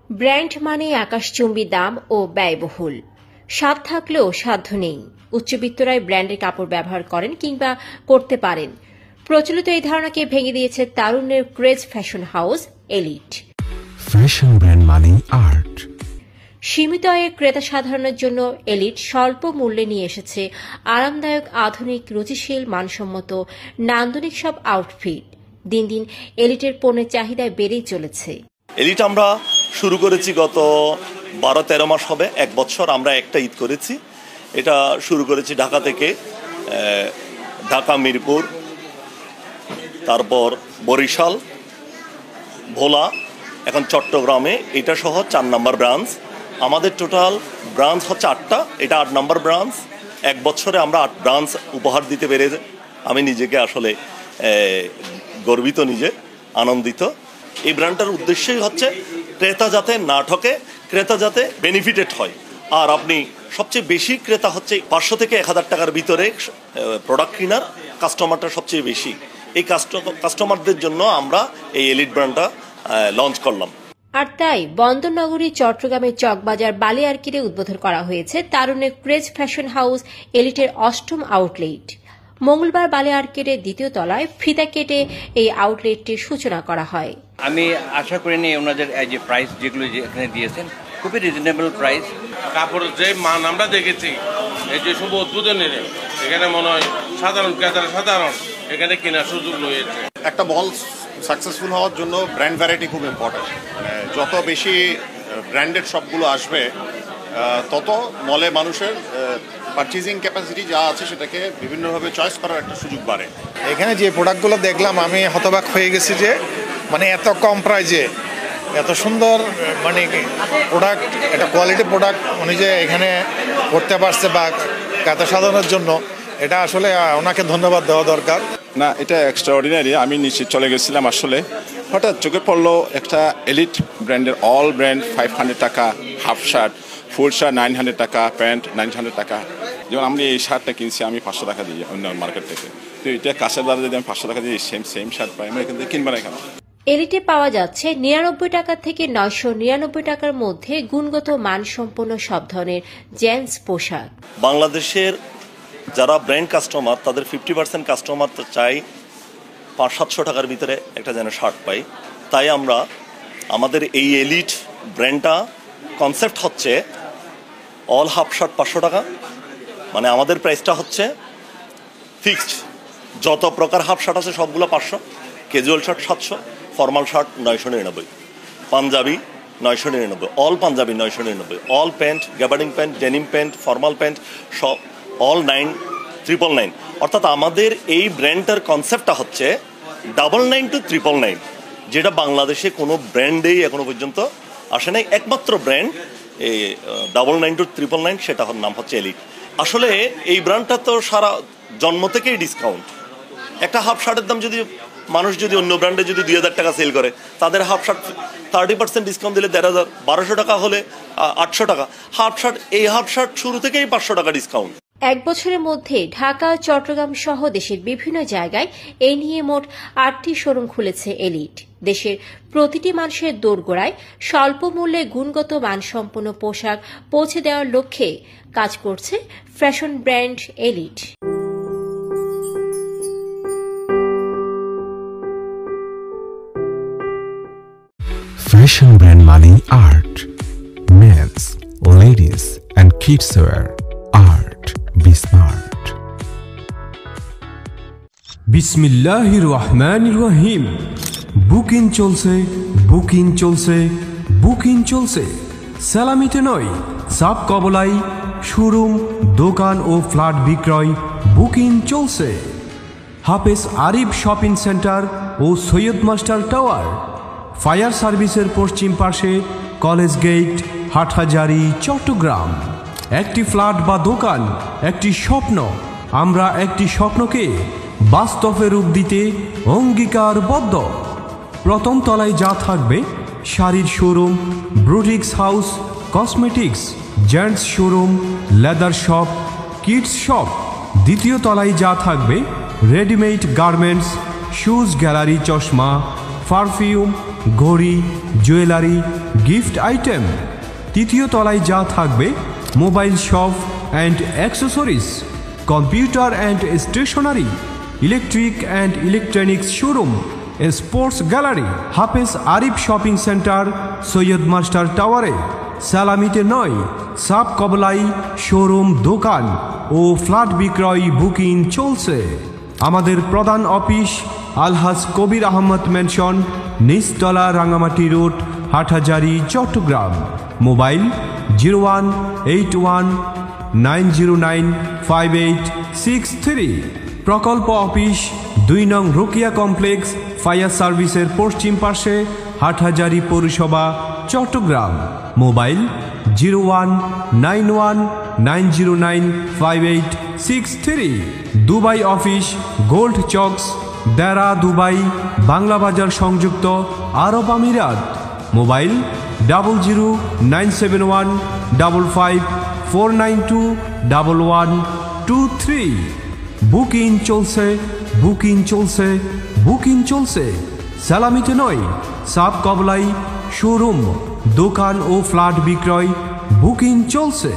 Brand মানে আকাশচুম্বী দাম ও ব্যয়বহুল। স্বাদ থাকলেও সাধ্য নেই। উচ্চবিত্তরাই ব্র্যান্ডের কাপড় ব্যবহার করেন কিংবা করতে পারেন। প্রচলিত এই ধারণাকে ভেঙে দিয়েছে তারুণ্যের craze fashion house elite. Fashion brand মানে আর্ট। সীমিত আয়ের ক্রেতা সাধারণের জন্য এলিট স্বল্প মূল্যে নিয়ে এসেছে আরামদায়ক, আধুনিক, রুচিশীল, মানসম্মত, নান্দনিক সব আউটফিট। দিন দিন এলিটের পণ্যের চাহিদা বেড়েই চলেছে। এলিট আমরা শুরু করেছি গত 12-13 মাস হবে, 1 বছর। আমরা একটা ঈদ করেছি। এটা শুরু করেছি ঢাকা থেকে, ঢাকা, মিরপুর, তারপর বরিশাল, ভোলা, এখন চট্টগ্রামে, এটা সহ 4 নম্বর ব্রাঞ্চ। আমাদের টোটাল ব্রাঞ্চ হচ্ছে 8টা, এটা 8 নম্বর ব্রাঞ্চ। 1 বছরে আমরা 8 ব্রাঞ্চ উপহার দিতে পেরে আমি নিজেকে আসলে গর্বিত, নিজে আনন্দিত। এই ব্র্যান্ডটার উদ্দেশ্যই হচ্ছে ক্রেতা যাতে না ঠকে, ক্রেতা যাতে বেনিফিটেড হয়। আর আপনি সবচেয়ে বেশি ক্রেতা হচ্ছে 500 থেকে 1000 টাকার ভিতরে প্রোডাক্ট কেনার কাস্টমারটা সবচেয়ে বেশি। এই কাস্টমারদের জন্য আমরা এই এলিট ব্র্যান্ডটা লঞ্চ করলাম। আর তাই বন্দরনগরী চট্টগ্রামের চকবাজার বালিয়ারকিরে উদ্বোধন করা হয়েছে তারুণ্যের ক্রেজ ফ্যাশন হাউস এলিটের 8ম আউটলেট। মঙ্গলবার বালিয়ারকিরের 2য় তলায় ফিতা কেটে এই আউটলেটটির সূচনা করা হয়। আমি আশা করিনি ওনাদের এই যে প্রাইস যেগুলো এখানে দিয়েছেন খুবই রিজনেবল প্রাইস। কাপড়ের যে মান আমরা দেখেছি, এই যে শুভ উদ্বোধনের এখানে মনে হয় সাধারণ ক্রেতারা এখানে কেনার সুযোগ রয়েছে। একটা মল সাকসেসফুল হওয়ার জন্য ব্র্যান্ড ভ্যারাইটি খুব ইম্পর্টেন্ট। যত বেশি ব্র্যান্ডেড শপগুলো আসবে তত মলে মানুষের পারচেজিং ক্যাপাসিটি যা আছে সেটাকে বিভিন্নভাবে চয়েস করার একটা সুযোগ বাড়ে। এখানে যে প্রোডাক্টগুলো দেখলাম আমি হতবাক হয়ে গেছি যে মানে এত কম প্রাইজে এত সুন্দর মানে প্রোডাক্ট, একটা কোয়ালিটি প্রোডাক্ট উনি যে এখানে করতে পারছে বা ক্রেতা সাধারণের জন্য, এটা আসলে ওনাকে ধন্যবাদ দেওয়া দরকার। না, এটা এক্সট্রাঅর্ডিনারি। আমি নিশ্চিত চলে গেছিলাম, আসলে হঠাৎ চোখে পড়লো একটা এলিট ব্র্যান্ডের অল ব্র্যান্ড 500 টাকা, হাফ শার্ট, ফুল শার্ট 900 টাকা, প্যান্ট 900 টাকা। যেমন আমি এই শার্টটা কিনছি আমি 500 টাকা দিই অন্য মার্কেট থেকে, তো এটা কাছের দ্বারা যদি আমি 500 টাকা দিয়ে সেম শার্ট পাই, আমি এখান থেকে কিনবো না কেন? এলিটে পাওয়া যাচ্ছে 99 টাকা থেকে 999 টাকার মধ্যে গুণগত মানসম্পন্ন সব ধরনের জেন্টস পোশাক। বাংলাদেশের যারা ব্র্যান্ড কাস্টমার তাদের 50% কাস্টমার তো চাই 500-700 টাকার ভিতরে একটা যেন শার্ট পাই। তাই আমরা আমাদের এই এলিট ব্র্যান্ডটা কনসেপ্ট হচ্ছে অল হাফ শার্ট 500 টাকা, মানে আমাদের প্রাইসটা হচ্ছে ফিক্সড। যত প্রকার হাফ শার্ট আছে সবগুলো 500, casual shirt 700, formal shirt 999, panjabi 999, all panjabi 999, all pant, gabardine pant, denim pant, formal pant সব অল 999। অর্থাৎ আমাদের এই ব্র্যান্ডটার কনসেপ্টটা হচ্ছে 99 to 999, যেটা বাংলাদেশে কোনো ব্র্যান্ডেই এখনো পর্যন্ত আসে নাই। একমাত্র ব্র্যান্ড এই 99 to 999, সেটার নাম হচ্ছে এলিট। আসলে এই ব্র্যান্ডটা তো সারা জন্ম থেকেই ডিসকাউন্ট। একটা হাফ শার্টের দাম যদি মানুষ যদি অন্য ব্র্যান্ডে যদি 2000 টাকা সেল করে, তাদের হাফ শার্ট 30% ডিসকাউন্ট দিলে 1500, 1200 টাকা হলে 800 টাকা হাফ শার্ট। এই হাফ শার্ট শুরু থেকেই 500 টাকা ডিসকাউন্ট। 1 বছরের মধ্যে ঢাকা, চট্টগ্রাম সহ দেশের বিভিন্ন জায়গায় এই নিয়ে মোট 8টি শোরুম খুলেছে এলিট। দেশের প্রতিটি মানুষের দোরগোড়ায় স্বল্প মূল্যে গুণগত মানসম্পন্ন পোশাক পৌঁছে দেওয়ার লক্ষ্যে কাজ করছে fashion brand elite. Fashion brand মানে art. Men's, ladies and kids wear. Art. Be smart. বিসমিল্লাহির রহমানির রহিম। বুকিং চলছে সালামিতে নয়, সাব কবলাই শোরুম, দোকান ও ফ্ল্যাট বিক্রয় বুকিং চলছে। হাফেজ আরিফ শপিং সেন্টার ও সৈয়দ মাস্টার টাওয়ার, ফায়ার সার্ভিসের পশ্চিম পাশে, কলেজ গেট, হাটহাজারী, চট্টগ্রাম। একটি ফ্ল্যাট বা দোকান, একটি স্বপ্ন। আমরা একটি স্বপ্নকে বাস্তবে রূপ দিতে অঙ্গীকারবদ্ধ। প্রথম তলায় যা থাকবে শাড়ির showroom, boutiques house, cosmetics, gents showroom, leather shop, kids shop. দ্বিতীয় তলায় যা থাকবে রেডিমেড গার্মেন্টস, শুজ গ্যালারি, চশমা, পারফিউম, ঘড়ি, জুয়েলারি, গিফট আইটেম। তৃতীয় তলায় যা থাকবে mobile shop and accessories, computer and stationery, electric and electronics showroom, sports gallery. Hafez Arif shopping centre, Syed master টাওয়ারে, সালামিতে 9, সাব কবলাই শোরুম, দোকান ও ফ্ল্যাট বিক্রয় বুকিং চলছে। আমাদের প্রধান অফিস আলহাজ কবির আহমদ ম্যানশন, নিচতলা, রাঙামাটি রোড, হাটহাজারী, চট্টগ্রাম। মোবাইল 0181909586 প্রকল্প অফিস 2 নং রোকিয়া কমপ্লেক্স, ফায়ার সার্ভিসের পশ্চিম পাশে, হাটহাজারী পৌরসভা, Chattogram. Mobile 0191909586 Dubai office gold চক্স, দেরা, দুবাই, বাংলা বাজার সংযুক্ত আরব আমিরাত। মোবাইল 0097554921123। বুকিং চলছে, বুকিং চলছে, বুকিং চলছে। সালামিতে 9, সাব কবলাই শোরুম, দোকান ও ফ্ল্যাট বিক্রয় বুকিং চলছে।